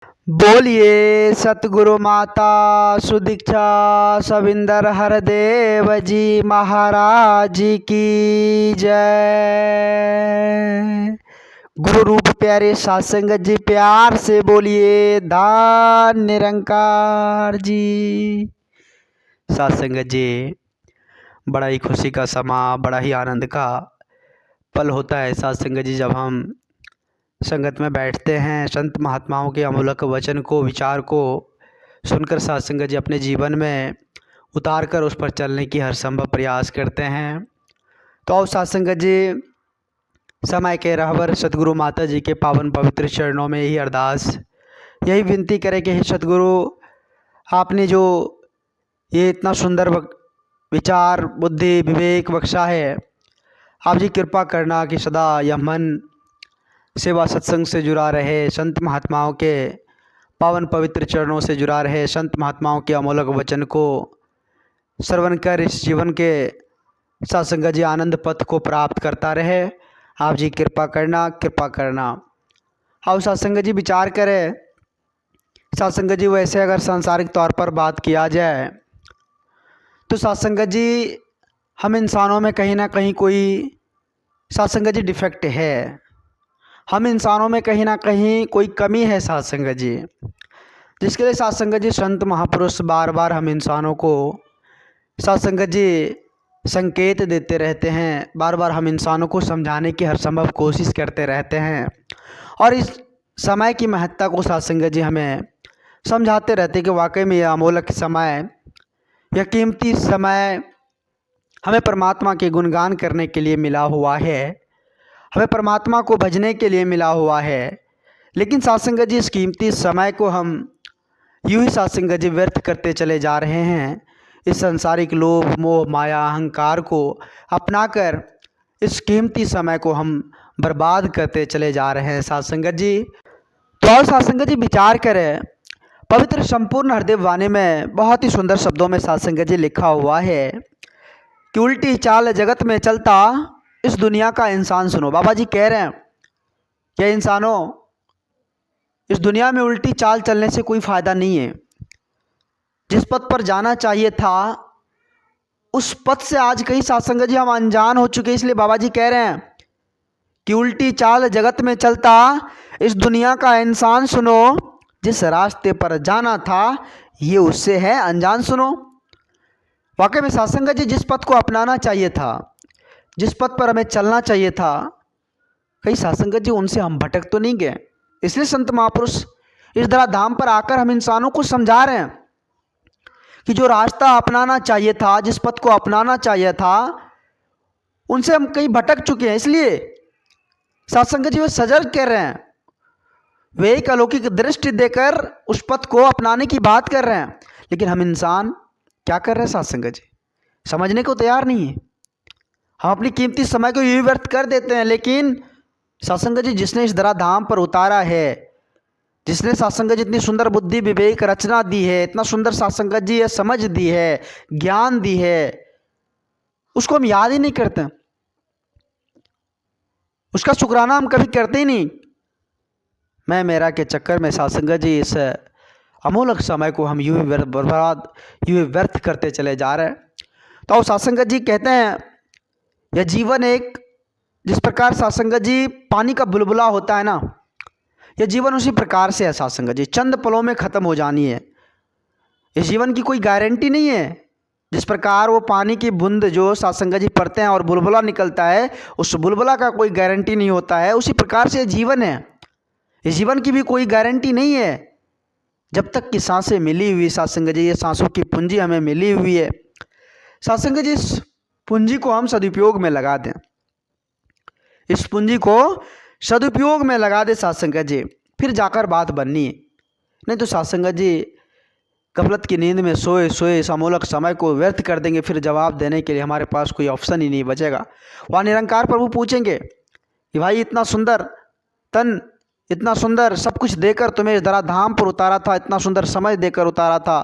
बोलिए सतगुरु माता सुदीक्षा सविंदर हरदेव जी महाराज की जय। गुरु रूप प्यारे सासंगत जी प्यार से बोलिए धान निरंकार जी। सासंगत जी, बड़ा ही खुशी का समा, बड़ा ही आनंद का पल होता है सासंगत जी जब हम संगत में बैठते हैं, संत महात्माओं के अमूल्य वचन को, विचार को सुनकर साधुसंगत जी अपने जीवन में उतार कर उस पर चलने की हर संभव प्रयास करते हैं। तो अब साधुसंगत जी समय के रहबर सतगुरु माता जी के पावन पवित्र चरणों में यही अरदास, यही विनती करें कि हे सतगुरु, आपने जो ये इतना सुंदर विचार, बुद्धि, विवेक बख्शा है, आप जी कृपा करना कि सदा यह मन सेवा सत्संग से जुड़ा रहे, संत महात्माओं के पावन पवित्र चरणों से जुड़ा रहे, संत महात्माओं के अमोलक वचन को श्रवण कर इस जीवन के सत्संग जी आनंद पथ को प्राप्त करता रहे। आप जी कृपा करना, कृपा करना। अब सत्संग जी विचार करें, सत्संग जी वैसे अगर सांसारिक तौर पर बात किया जाए तो सत्संग जी हम इंसानों में कहीं ना कहीं कोई सत्संग जी डिफेक्ट है, हम इंसानों में कहीं ना कहीं कोई कमी है सत्संग जी, जिसके लिए सत्संग जी संत महापुरुष बार बार हम इंसानों को सत्संग जी संकेत देते रहते हैं, बार बार हम इंसानों को समझाने की हर संभव कोशिश करते रहते हैं और इस समय की महत्ता को सत्संग जी हमें समझाते रहते हैं कि वाकई में यह अमूल्य समय, यह कीमती समय हमें परमात्मा के गुणगान करने के लिए मिला हुआ है, हमें परमात्मा को भजने के लिए मिला हुआ है। लेकिन सत्संग जी इस कीमती समय को हम यूं ही सत्संग जी व्यर्थ करते चले जा रहे हैं। इस सांसारिक लोभ, मोह, माया, अहंकार को अपनाकर इस कीमती समय को हम बर्बाद करते चले जा रहे हैं सत्संग जी। तो और सत्संग जी विचार करें, पवित्र संपूर्ण हृदय वाणी में बहुत ही सुंदर शब्दों में सत्संग जी लिखा हुआ है कि उल्टी चाल जगत में चलता इस दुनिया का इंसान सुनो। बाबा जी कह रहे हैं कि इंसानों, इस दुनिया में उल्टी चाल चलने से कोई फ़ायदा नहीं है। जिस पथ पर जाना चाहिए था उस पथ से आज कई सत्संग जी हम अनजान हो चुके हैं। इसलिए बाबा जी कह रहे हैं कि उल्टी चाल जगत में चलता इस दुनिया का इंसान सुनो, जिस रास्ते पर जाना था ये उससे है अनजान सुनो। वाकई में सत्संग जी जिस पथ को अपनाना चाहिए था, जिस पथ पर हमें चलना चाहिए था, कई सत्संग जी उनसे हम भटक तो नहीं गए। इसलिए संत महापुरुष इस धराधाम पर आकर हम इंसानों को समझा रहे हैं कि जो रास्ता अपनाना चाहिए था, जिस पथ को अपनाना चाहिए था, उनसे हम कहीं भटक चुके हैं। इसलिए सत्संग जी वे सजग कर रहे हैं, वे एक अलौकिक दृष्टि देकर उस पथ को अपनाने की बात कर रहे हैं। लेकिन हम इंसान क्या कर रहे हैं सत्संग जी, समझने को तैयार नहीं है। हम अपनी कीमती समय को यूं व्यर्थ कर देते हैं। लेकिन सत्संग जी जिसने इस धराधाम पर उतारा है, जिसने सत्संग जी इतनी सुंदर बुद्धि विवेक रचना दी है, इतना सुंदर सत्संग जी ये समझ दी है, ज्ञान दी है, उसको हम याद ही नहीं करते, उसका शुक्राना हम कभी करते ही नहीं। मैं मेरा के चक्कर में सत्संग जी इस अमूल्य समय को हम यूं ही बर्बाद, यूं ही व्यर्थ करते चले जा रहे हैं। तो अब सत्संग जी कहते हैं यह जीवन एक, जिस प्रकार सत्संग जी पानी का बुलबुला होता है ना, यह जीवन उसी प्रकार से है सत्संग जी, चंद पलों में ख़त्म हो जानी है। इस जीवन की कोई गारंटी नहीं है। जिस प्रकार वो पानी की बूंद जो सत्संग जी पढ़ते हैं और बुलबुला निकलता है, उस बुलबुला का कोई गारंटी नहीं होता है, उसी प्रकार से जीवन है। इस जीवन की भी कोई गारंटी नहीं है। जब तक कि सांसें मिली हुई सत्संग जी, ये सांसों की पूंजी हमें मिली हुई है, सत्संग जी इस पूंजी को हम सदुपयोग में लगा दें, इस पूंजी को सदुपयोग में लगा दे सत्संग जी, फिर जाकर बात बननी है। नहीं तो सत्संग जी गफलत की नींद में सोए सोए इस अमूल्य समय को व्यर्थ कर देंगे। फिर जवाब देने के लिए हमारे पास कोई ऑप्शन ही नहीं बचेगा। वहाँ निरंकार प्रभु पूछेंगे कि भाई इतना सुंदर तन, इतना सुंदर सब कुछ देकर तुम्हें इस धराधाम पर उतारा था, इतना सुंदर समय देकर उतारा था,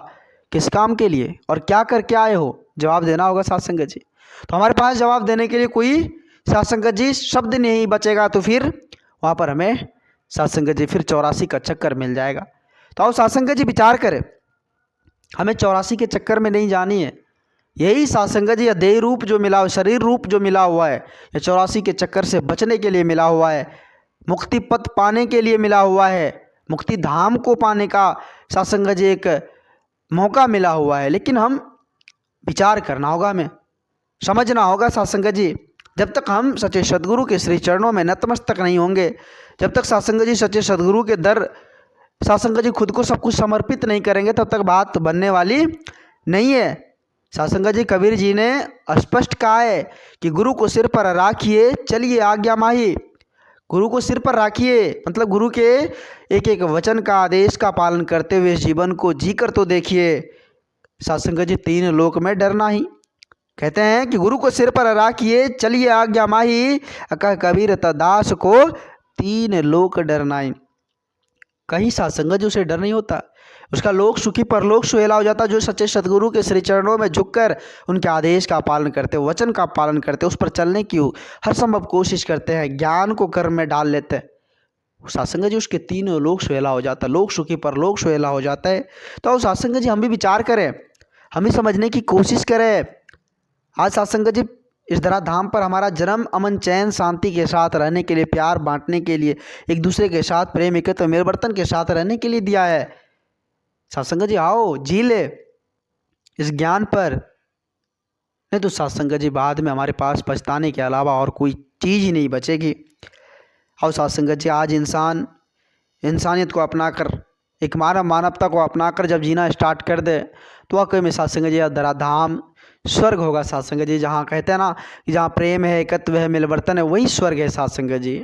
किस काम के लिए और क्या करके आए हो? जवाब देना होगा सत्संग जी। तो हमारे पास जवाब देने के लिए कोई सत्संग जी शब्द नहीं बचेगा। तो फिर वहाँ पर हमें सत्संग जी फिर 84 का चक्कर मिल जाएगा। तो आओ साथ संगत जी विचार करें, हमें 84 के चक्कर में नहीं जानी है। यही साथ संगत जी, यह देह रूप जो मिला हुआ, शरीर रूप जो मिला हुआ है, यह 84 के चक्कर से बचने के लिए मिला हुआ है, मुक्ति पथ पाने के लिए मिला हुआ है, मुक्ति धाम को पाने का साथ संगत जी एक मौका मिला हुआ है। लेकिन हम विचार करना होगा, हमें समझना होगा साथ संगत जी, जब तक हम सच्चे सदगुरु के श्री चरणों में नतमस्तक नहीं होंगे, जब तक साथ संगत जी सच्चे सदगुरु के दर साथ संगत जी खुद को सब कुछ समर्पित नहीं करेंगे, तब तक बात बनने वाली नहीं है। साथ संगत जी कबीर जी ने स्पष्ट कहा है कि गुरु को सिर पर राखिए चलिए आज्ञा माही। गुरु को सिर पर राखिए मतलब गुरु के एक एक वचन का, आदेश का पालन करते हुए जीवन को जी कर तो देखिए। साथ संगत जी 3 लोक में डरना ही, कहते हैं कि गुरु को सिर पर राखिए चलिए आज्ञा माही, अकह कबीर दास को 3 लोक डरना ही। कहीं साथ संगत जी उसे डर नहीं होता, उसका लोक सुखी परलोक सुहेला हो जाता। जो सच्चे सदगुरु के श्री चरणों में झुककर उनके आदेश का पालन करते, वचन का पालन करते, उस पर चलने की हर संभव कोशिश करते हैं, ज्ञान को कर्म में डाल लेते हैं, साथ संगत जी उसके 3 लोक सुहेला हो जाता है, लोक सुखी परलोक सुहेला हो जाता है। तो साथ संगत जी हम भी विचार करें, हम भी समझने की कोशिश करें। आज साथ संगत जी इस धराधाम पर हमारा जन्म अमन चैन शांति के साथ रहने के लिए, प्यार बांटने के लिए, एक दूसरे के साथ प्रेम एकत्व मेलवर्तन के साथ रहने के लिए दिया है। साथ संगत जी आओ जी ले इस ज्ञान पर, नहीं तो साथ संगत जी बाद में हमारे पास पछताने के अलावा और कोई चीज़ ही नहीं बचेगी। आओ साथ संगत जी आज इंसान इंसानियत को अपनाकर, एक मानवता को अपनाकर जब जीना स्टार्ट कर दे, तो वाकई में साथ संगत जी धराधाम स्वर्ग होगा। साथ संगत जी जहाँ कहते हैं ना कि जहाँ प्रेम है, एकत्व है, मिलवर्तन है, वही स्वर्ग है। साथ संगत जी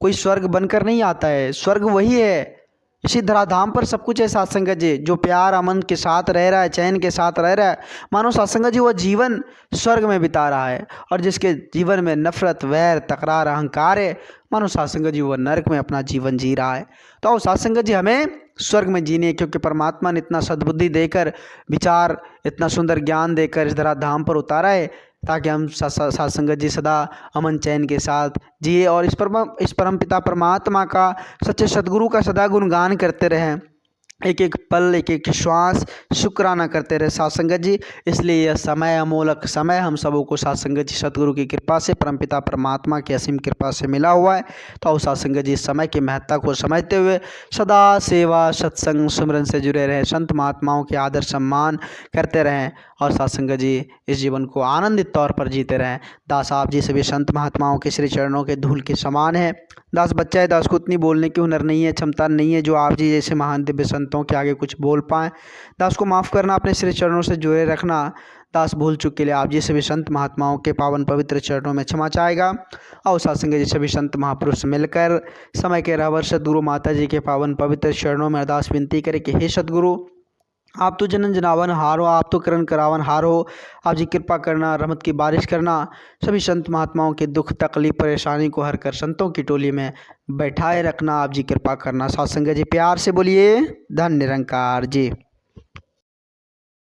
कोई स्वर्ग बनकर नहीं आता है, स्वर्ग वही है। इसी धराधाम पर सब कुछ है साथ संगत जी। जो प्यार अमन के साथ रह रहा है, चैन के साथ रह रहा है, मानो साथ संगत जी वह जीवन स्वर्ग में बिता रहा है। और जिसके जीवन में नफरत, वैर, तकरार, अहंकार है, मानो साथ संगत जी वह नरक में अपना जीवन जी रहा है। तो आओ साथ संगत जी हमें स्वर्ग में जीने, क्योंकि परमात्मा ने इतना सद्बुद्धि देकर, विचार, इतना सुंदर ज्ञान देकर इस धराधाम पर उतारा है, ताकि हम साथ संगत जी सदा अमन चैन के साथ जिए और इस परम पिता परमात्मा का, सच्चे सदगुरु का सदा गुणगान करते रहें, एक एक पल, एक एक श्वास शुक्राना करते रहे साथ संगत जी। इसलिए यह समय, अमोलक समय हम सबों को साथ संगत जी सदगुरु की कृपा से, परमपिता परमात्मा की असीम कृपा से मिला हुआ है। तो साथ संगत जी इस समय की महत्ता को समझते हुए सदा सेवा, सत्संग, सुमरन से जुड़े रहें, संत महात्माओं के आदर सम्मान करते रहें और साथ संगत जी इस जीवन को आनंदित तौर पर जीते रहें। दास आप जी सभी संत महात्माओं के श्री चरणों के धूल के समान है। दास बच्चा है, दास को उतनी बोलने की हुनर नहीं है, क्षमता नहीं है जो आप जी जैसे महान दिव्य संतों के आगे कुछ बोल पाएँ। दास को माफ़ करना, अपने श्री चरणों से जुड़े रखना। दास भूल चुक के लिए आप जी सभी संत महात्माओं के पावन पवित्र चरणों में क्षमा चाहेगा। और साथ संगत जी सभी संत महापुरुष मिलकर समय के रहबर सदगुरु माता जी के पावन पवित्र चरणों में अरदास विनती करें कि हे सदगुरु, आप तो जनन जनावन हार हो, आप तो करण करावन हार हो, आप जी कृपा करना, रहमत की बारिश करना, सभी संत महात्माओं के दुख तकलीफ परेशानी को हर कर संतों की टोली में बैठाए रखना, आप जी कृपा करना। साथ संगत जी प्यार से बोलिए धन निरंकार जी।